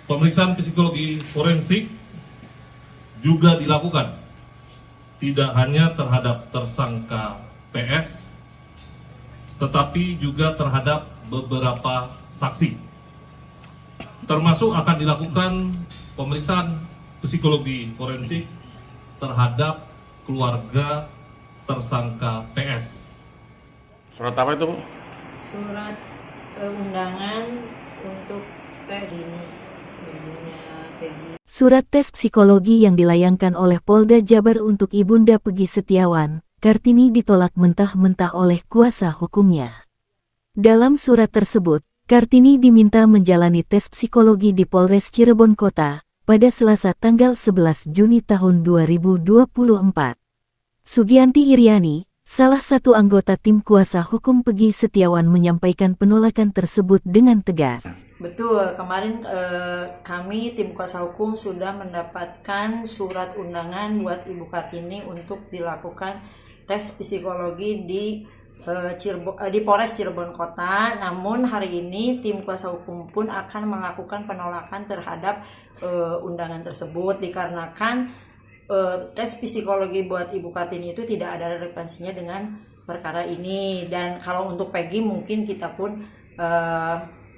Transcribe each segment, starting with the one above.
Pemeriksaan psikologi forensik juga dilakukan, tidak hanya terhadap tersangka PS, tetapi juga terhadap beberapa saksi. Termasuk akan dilakukan pemeriksaan psikologi forensik terhadap keluarga tersangka PS. Surat apa itu, Bu? Surat undangan untuk tes ini. Surat tes psikologi yang dilayangkan oleh Polda Jabar untuk Ibunda Peggy Setiawan, Kartini ditolak mentah-mentah oleh kuasa hukumnya. Dalam surat tersebut, Kartini diminta menjalani tes psikologi di Polres Cirebon Kota pada Selasa tanggal 11 Juni tahun 2024. Sugianti Iriani, salah satu anggota tim kuasa hukum Peggy Setiawan, menyampaikan penolakan tersebut dengan tegas. Betul, kemarin kami tim kuasa hukum sudah mendapatkan surat undangan buat Ibu Kartini untuk dilakukan tes psikologi di Polres Cirebon Kota. Namun hari ini tim kuasa hukum pun akan melakukan penolakan terhadap undangan tersebut dikarenakan tes psikologi buat Ibu Kartini itu tidak ada relevansinya dengan perkara ini. Dan kalau untuk Peggy mungkin kita pun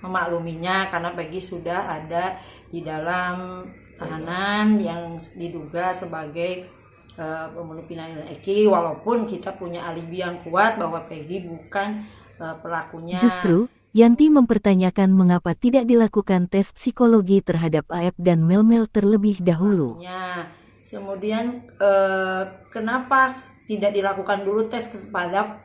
memakluminya karena Peggy sudah ada di dalam tahanan yang diduga sebagai pembunuh Vina Eki, walaupun kita punya alibi yang kuat bahwa Peggy bukan pelakunya. Justru, Yanti mempertanyakan mengapa tidak dilakukan tes psikologi terhadap Aep dan Melmel terlebih dahulu. Kemudian kenapa tidak dilakukan dulu tes kepada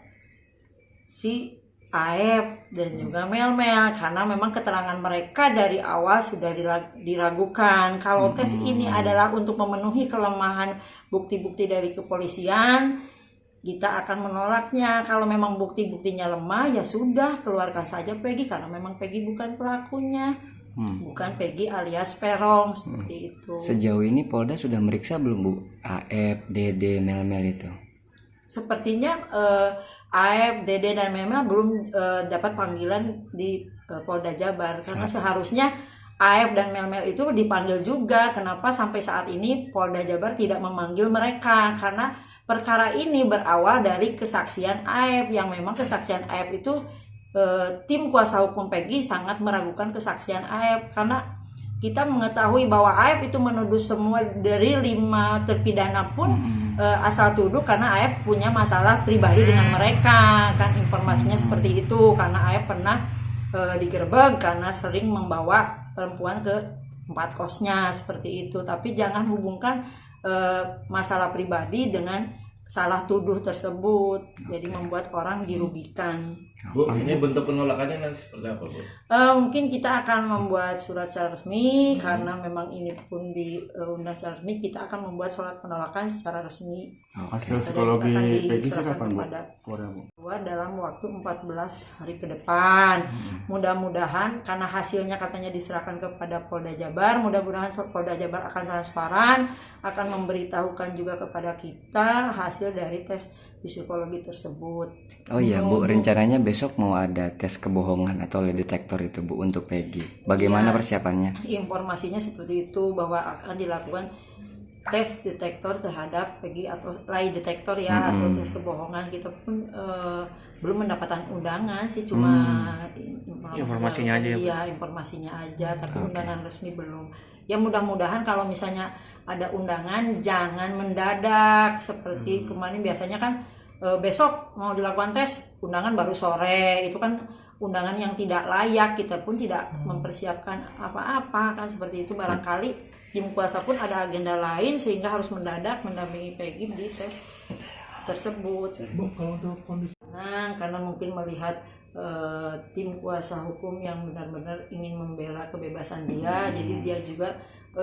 si Aep dan juga Melmel, karena memang keterangan mereka dari awal sudah diragukan. Kalau tes ini adalah untuk memenuhi kelemahan bukti-bukti dari kepolisian, kita akan menolaknya. Kalau memang bukti-buktinya lemah, ya sudah, keluarkan saja Peggy, karena memang Peggy bukan pelakunya, bukan Peggy alias Perong, seperti itu. Sejauh ini Polda sudah meriksa belum, Bu, Aep, Dede, Melmel itu? Sepertinya Aep, Dede, dan Melmel belum dapat panggilan di Polda Jabar, karena seharusnya Aep dan Melmel itu dipanggil juga. Kenapa sampai saat ini Polda Jabar tidak memanggil mereka? Karena perkara ini berawal dari kesaksian Aep, yang memang kesaksian Aep itu tim kuasa hukum Peggy sangat meragukan kesaksian Aep, karena kita mengetahui bahwa Aep itu menuduh semua dari 5 terpidana pun asal tuduh karena Aep punya masalah pribadi dengan mereka, kan informasinya seperti itu, karena Aep pernah digerebek karena sering membawa perempuan ke tempat kosnya, seperti itu. Tapi jangan hubungkan masalah pribadi dengan salah tuduh tersebut, jadi membuat orang dirugikan. Bu, ini bentuk penolakannya nanti seperti apa, Bu? Mungkin kita akan membuat surat secara resmi, karena memang ini pun diundang secara resmi. Kita akan membuat surat penolakan secara resmi. Hasil psikologi Peggy kapan, Bu? Dalam waktu 14 hari ke depan. Mudah-mudahan, karena hasilnya katanya diserahkan kepada Polda Jabar, mudah-mudahan Polda Jabar akan transparan, akan memberitahukan juga kepada kita hasil dari tes psikologi tersebut. Oh iya, Bu, rencananya besok mau ada tes kebohongan atau lie detektor itu, Bu, untuk Peggy. Bagaimana persiapannya? Informasinya seperti itu, bahwa akan dilakukan tes detektor terhadap Peggy atau lie detektor ya, atau tes kebohongan. Kita pun belum mendapatkan undangan sih, cuma informasinya aja. Iya, informasinya aja, tapi undangan resmi belum. Ya mudah-mudahan kalau misalnya ada undangan jangan mendadak seperti kemarin. Biasanya kan besok mau dilakukan tes, undangan baru sore, itu kan undangan yang tidak layak. Kita pun tidak mempersiapkan apa-apa, kan seperti itu. Barangkali tim kuasa pun ada agenda lain sehingga harus mendadak mendampingi Peggy di tes tersebut. Karena mungkin melihat tim kuasa hukum yang benar-benar ingin membela kebebasan dia, jadi dia juga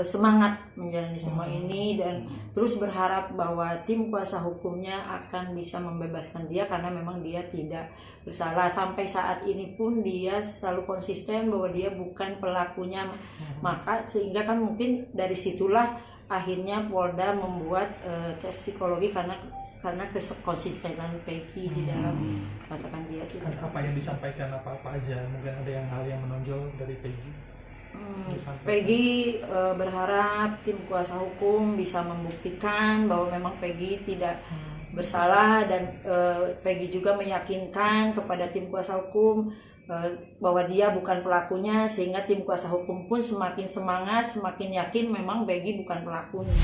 semangat menjalani semua ini dan terus berharap bahwa tim kuasa hukumnya akan bisa membebaskan dia, karena memang dia tidak bersalah. Sampai saat ini pun dia selalu konsisten bahwa dia bukan pelakunya. Maka sehingga kan mungkin dari situlah akhirnya Polda membuat tes psikologi, karena konsistenan Peggy di dalam katakan dia itu. Apa yang disampaikan, apa aja, mungkin ada hal yang menonjol dari Peggy? Peggy berharap tim kuasa hukum bisa membuktikan bahwa memang Peggy tidak bersalah, dan Peggy juga meyakinkan kepada tim kuasa hukum bahwa dia bukan pelakunya, sehingga tim kuasa hukum pun semakin semangat, semakin yakin memang Peggy bukan pelakunya.